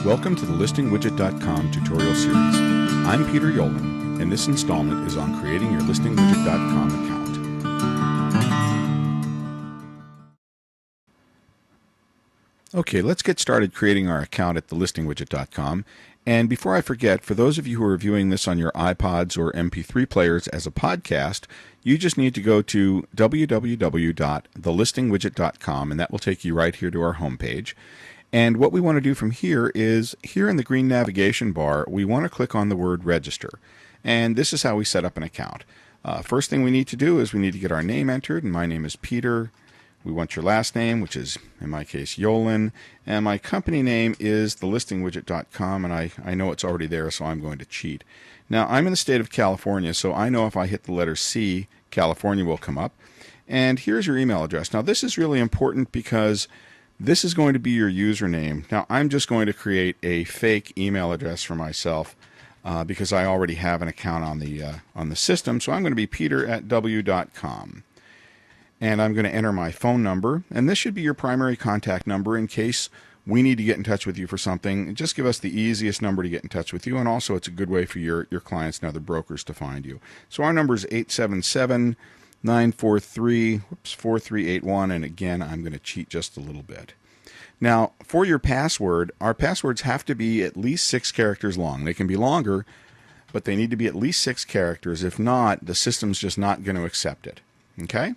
Welcome to the ListingWidget.com tutorial series. I'm Peter Yolen, and this installment is on creating your ListingWidget.com account. Okay, let's get started creating our account at the ListingWidget.com. And before I forget, for those of you who are viewing this on your iPods or MP3 players as a podcast, you just need to go to www.thelistingwidget.com, and that will take you right here to our homepage. And what we want to do from here is, here in the green navigation bar, we want to click on the word register. And this is how we set up an account. First thing we need to do is we need to get our name entered, and my name is Peter. We want your last name, which is, in my case, Yolen. And my company name is thelistingwidget.com, and I know it's already there, so I'm going to cheat. Now, I'm in the state of California, so I know if I hit the letter C, California will come up. And here's your email address. Now, this is really important because this is going to be your username. Now, I'm just going to create a fake email address for myself because I already have an account on the system. So I'm going to be peter@w.com. And I'm going to enter my phone number. And this should be your primary contact number in case we need to get in touch with you for something. Just give us the easiest number to get in touch with you. And also, it's a good way for your clients and other brokers to find you. So our number is 877-943-4381, and again, I'm going to cheat just a little bit. Now, for your password, our passwords have to be at least 6 characters long. They can be longer, but they need to be at least 6 characters. If not, the system's just not going to accept it. Okay?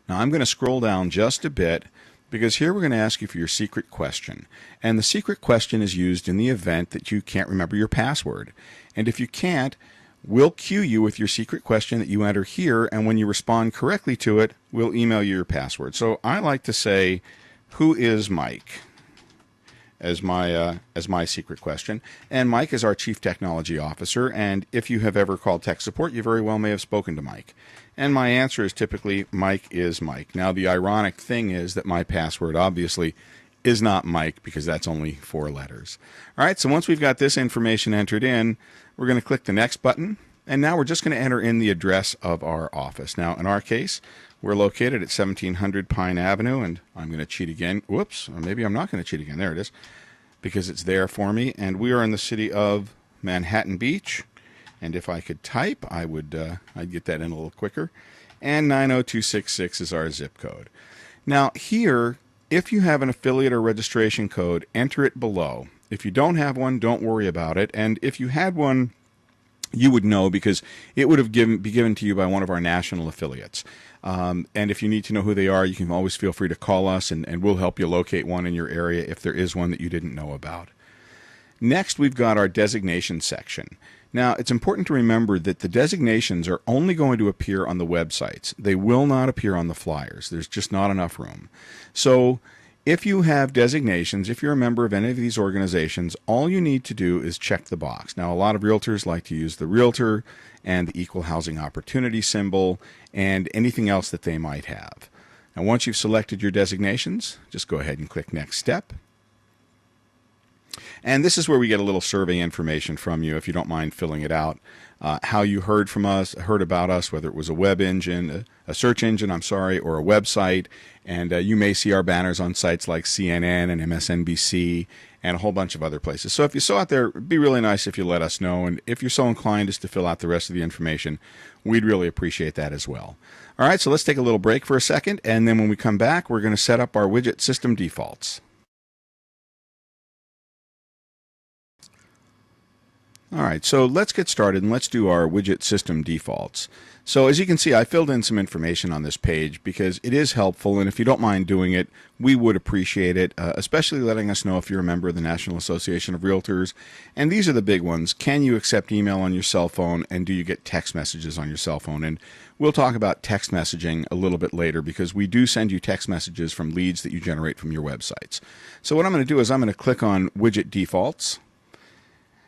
Now, I'm going to scroll down just a bit because here we're going to ask you for your secret question. And the secret question is used in the event that you can't remember your password. And if you can't, we'll cue you with your secret question that you enter here, and when you respond correctly to it, we'll email you your password. So I like to say, "Who is Mike?" as my secret question. And Mike is our Chief Technology Officer, and if you have ever called tech support, you very well may have spoken to Mike. And my answer is typically, "Mike is Mike." Now, the ironic thing is that my password obviously is not Mike because that's only 4 letters. All right, so once we've got this information entered in, we're going to click the next button, and now we're just going to enter in the address of our office. Now, in our case, we're located at 1700 Pine Avenue, and I'm going to cheat again. Whoops, or maybe I'm not going to cheat again. There it is, because it's there for me. And we are in the city of Manhattan Beach. And if I could type, I'd get that in a little quicker. And 90266 is our zip code. Now, here, if you have an affiliate or registration code, enter it below. If you don't have one, don't worry about it. And if you had one, you would know because it would have be given to you by one of our national affiliates. And if you need to know who they are, you can always feel free to call us, and we'll help you locate one in your area if there is one that you didn't know about. Next, we've got our designation section. Now, it's important to remember that the designations are only going to appear on the websites. They will not appear on the flyers. There's just not enough room. So if you have designations, if you're a member of any of these organizations, all you need to do is check the box. Now, a lot of realtors like to use the realtor and the equal housing opportunity symbol and anything else that they might have. Now, once you've selected your designations, just go ahead and click Next Step. And this is where we get a little survey information from you, if you don't mind filling it out. How you heard about us, whether it was a web engine, a search engine, or a website. And you may see our banners on sites like CNN and MSNBC and a whole bunch of other places. So if you saw it there, it'd be really nice if you let us know. And if you're so inclined as to fill out the rest of the information, we'd really appreciate that as well. All right, so let's take a little break for a second. And then when we come back, we're going to set up our widget system defaults. All right, so let's get started and let's do our widget system defaults. So as you can see, I filled in some information on this page because it is helpful, and if you don't mind doing it, we would appreciate it, especially letting us know if you're a member of the National Association of Realtors. And these are the big ones. Can you accept email on your cell phone, and do you get text messages on your cell phone? And we'll talk about text messaging a little bit later because we do send you text messages from leads that you generate from your websites. So what I'm going to do is I'm going to click on Widget Defaults.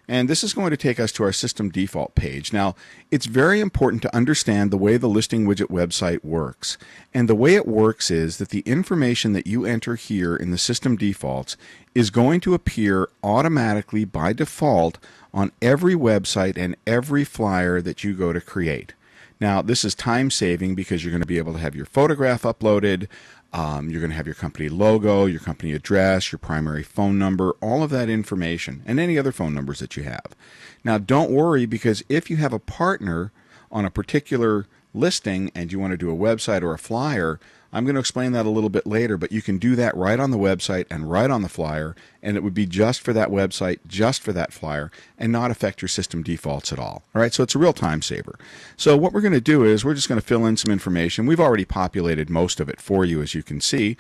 And this is going to take us to our system default page. Now, it's very important to understand the way the Listing Widget website works. And the way it works is that the information that you enter here in the system defaults is going to appear automatically by default on every website and every flyer that you go to create. Now, this is time saving because you're going to be able to have your photograph uploaded. You're going to have your company logo, your company address, your primary phone number, all of that information, and any other phone numbers that you have. Now, don't worry, because if you have a partner on a particular listing and you want to do a website or a flyer, I'm going to explain that a little bit later, but you can do that right on the website and right on the flyer, and it would be just for that website, just for that flyer, and not affect your system defaults at all. All right, so it's a real time saver. So what we're going to do is we're just going to fill in some information. We've already populated most of it for you, as you can see,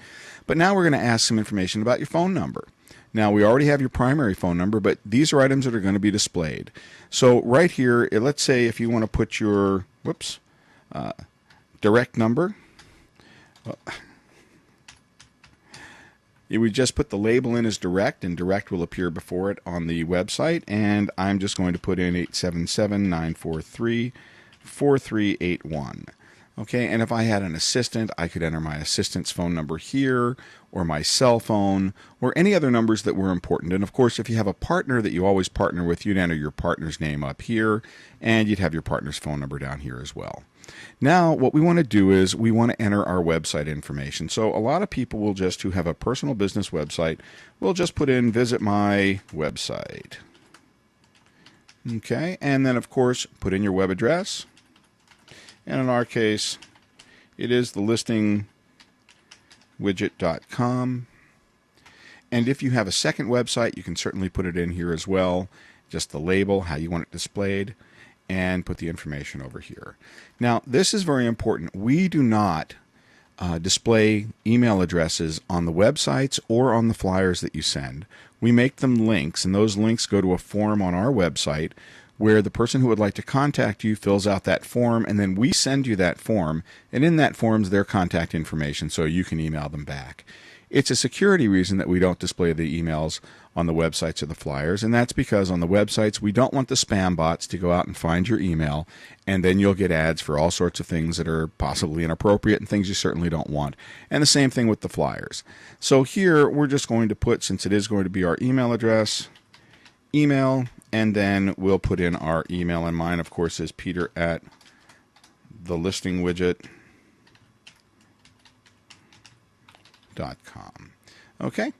but now we're going to ask some information about your phone number. Now, we already have your primary phone number, but these are items that are going to be displayed. So right here, let's say if you want to put your, direct number, you would just put the label in as direct, and direct will appear before it on the website, and I'm just going to put in 877-943-4381. Okay, and if I had an assistant, I could enter my assistant's phone number here, or my cell phone, or any other numbers that were important. And of course, if you have a partner that you always partner with, you'd enter your partner's name up here, and you'd have your partner's phone number down here as well. Now, what we want to do is we want to enter our website information. So a lot of people will just, who have a personal business website, will just put in visit my website. Okay, and then of course, put in your web address. And in our case, it is the listingwidget.com. And if you have a second website, you can certainly put it in here as well. Just the label, how you want it displayed, and put the information over here. Now, this is very important. We do not display email addresses on the websites or on the flyers that you send. We make them links, and those links go to a form on our website where the person who would like to contact you fills out that form, and then we send you that form, and in that form is their contact information so you can email them back. It's a security reason that we don't display the emails on the websites or the flyers, and that's because on the websites we don't want the spam bots to go out and find your email, and then you'll get ads for all sorts of things that are possibly inappropriate and things you certainly don't want. And the same thing with the flyers. So here we're just going to put, since it is going to be our email address, email, and then we'll put in our email, and mine of course is peter@thelistingwidget.com. Okay,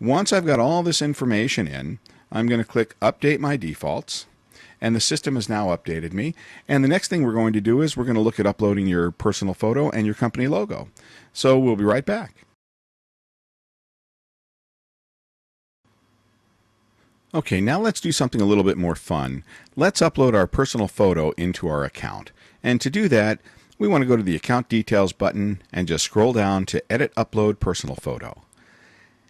once I've got all this information in, I'm going to click Update My Defaults, and the system has now updated me. And the next thing we're going to do is we're going to look at uploading your personal photo and your company logo. So we'll be right back. Okay, now let's do something a little bit more fun. Let's upload our personal photo into our account. And to do that, we want to go to the Account Details button and just scroll down to Edit Upload Personal Photo.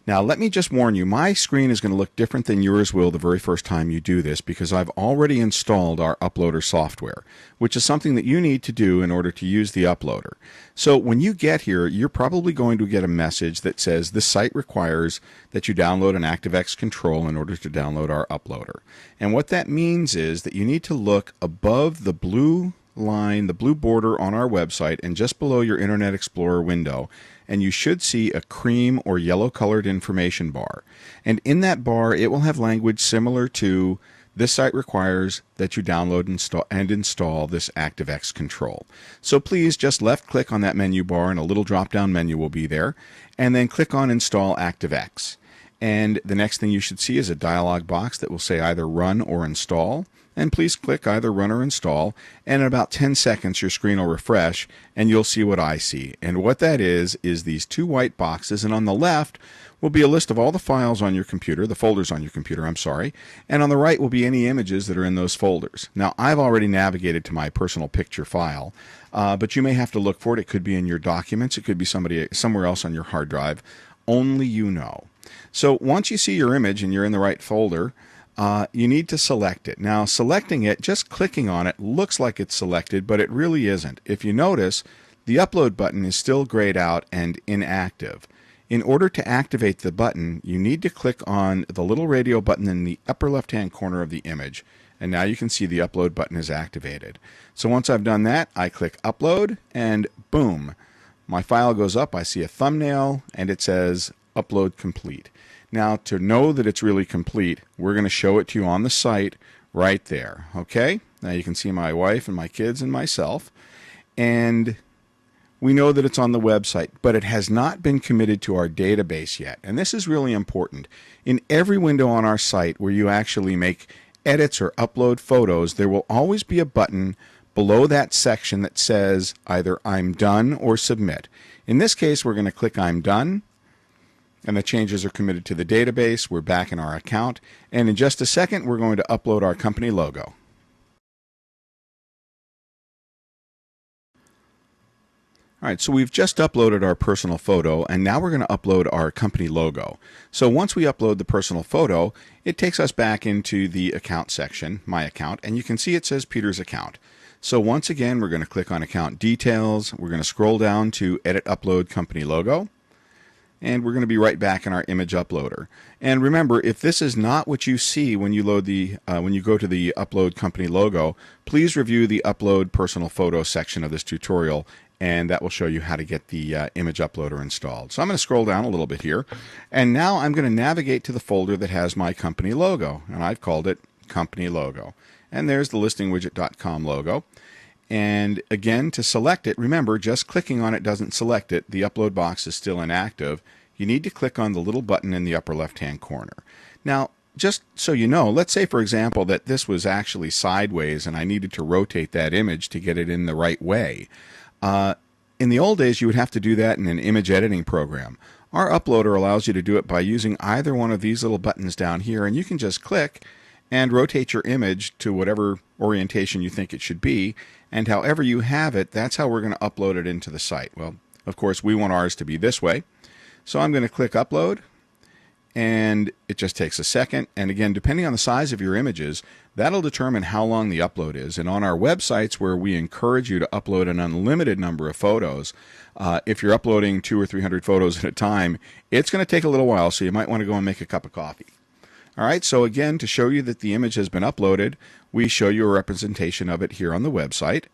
Now, let me just warn you, my screen is going to look different than yours will the very first time you do this, because I've already installed our uploader software, which is something that you need to do in order to use the uploader. So when you get here, you're probably going to get a message that says this site requires that you download an ActiveX control in order to download our uploader. And what that means is that you need to look above the blue line, the blue border on our website, and just below your Internet Explorer window, and you should see a cream or yellow colored information bar. And in that bar, it will have language similar to this site requires that you download and install this ActiveX control. So please just left click on that menu bar, and a little drop down menu will be there, and then click on Install ActiveX. And the next thing you should see is a dialog box that will say either Run or Install. And please click either Run or Install, and in about 10 seconds your screen will refresh and you'll see what I see. And what that is these two white boxes, and on the left will be a list of all the files on your computer, the folders on your computer, I'm sorry, and on the right will be any images that are in those folders. Now, I've already navigated to my personal picture file, but you may have to look for it. It could be in your documents, it could be somewhere else on your hard drive. Only you know. So once you see your image and you're in the right folder, you need to select it. Now, selecting it, just clicking on it, looks like it's selected, but it really isn't. If you notice, the upload button is still grayed out and inactive. In order to activate the button, you need to click on the little radio button in the upper left-hand corner of the image. And now you can see the upload button is activated. So once I've done that, I click Upload, and boom, my file goes up. I see a thumbnail, and it says Upload Complete. Now, to know that it's really complete, we're going to show it to you on the site right there. Okay? Now you can see my wife and my kids and myself. And we know that it's on the website, but it has not been committed to our database yet. And this is really important. In every window on our site where you actually make edits or upload photos, there will always be a button below that section that says either I'm done or submit. In this case, we're going to click I'm done, and the changes are committed to the database. We're back in our account, and in just a second, we're going to upload our company logo. All right, so we've just uploaded our personal photo, and now we're going to upload our company logo. So once we upload the personal photo, it takes us back into the account section, My Account, and you can see it says Peter's Account. So once again, we're going to click on Account Details. We're going to scroll down to Edit Upload Company Logo, and we're going to be right back in our image uploader. And remember, if this is not what you see when you load the when you go to the Upload Company Logo, please review the Upload Personal Photo section of this tutorial, and that will show you how to get the image uploader installed. So I'm going to scroll down a little bit here, and now I'm going to navigate to the folder that has my company logo, and I've called it Company Logo. And there's the listingwidget.com logo. And again, to select it, remember, just clicking on it doesn't select it. The upload box is still inactive. You need to click on the little button in the upper left-hand corner. Now, just so you know, let's say, for example, that this was actually sideways and I needed to rotate that image to get it in the right way. In the old days, you would have to do that in an image editing program. Our uploader allows you to do it by using either one of these little buttons down here, and you can just click and rotate your image to whatever orientation you think it should be, and however you have it, that's how we're going to upload it into the site. Well, of course, we want ours to be this way. So I'm going to click Upload, and it just takes a second. And again, depending on the size of your images, that'll determine how long the upload is. And on our websites, where we encourage you to upload an unlimited number of photos, if you're uploading 200 or 300 photos at a time, it's going to take a little while, so you might want to go and make a cup of coffee. All right, so again, to show you that the image has been uploaded, we show you a representation of it here on the website.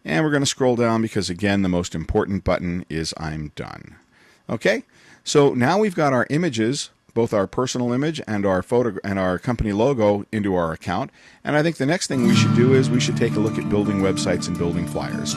And we're going to scroll down because, again, the most important button is I'm done. Okay, so now we've got our images, both our personal image and our photo and our company logo, into our account. And I think the next thing we should do is we should take a look at building websites and building flyers.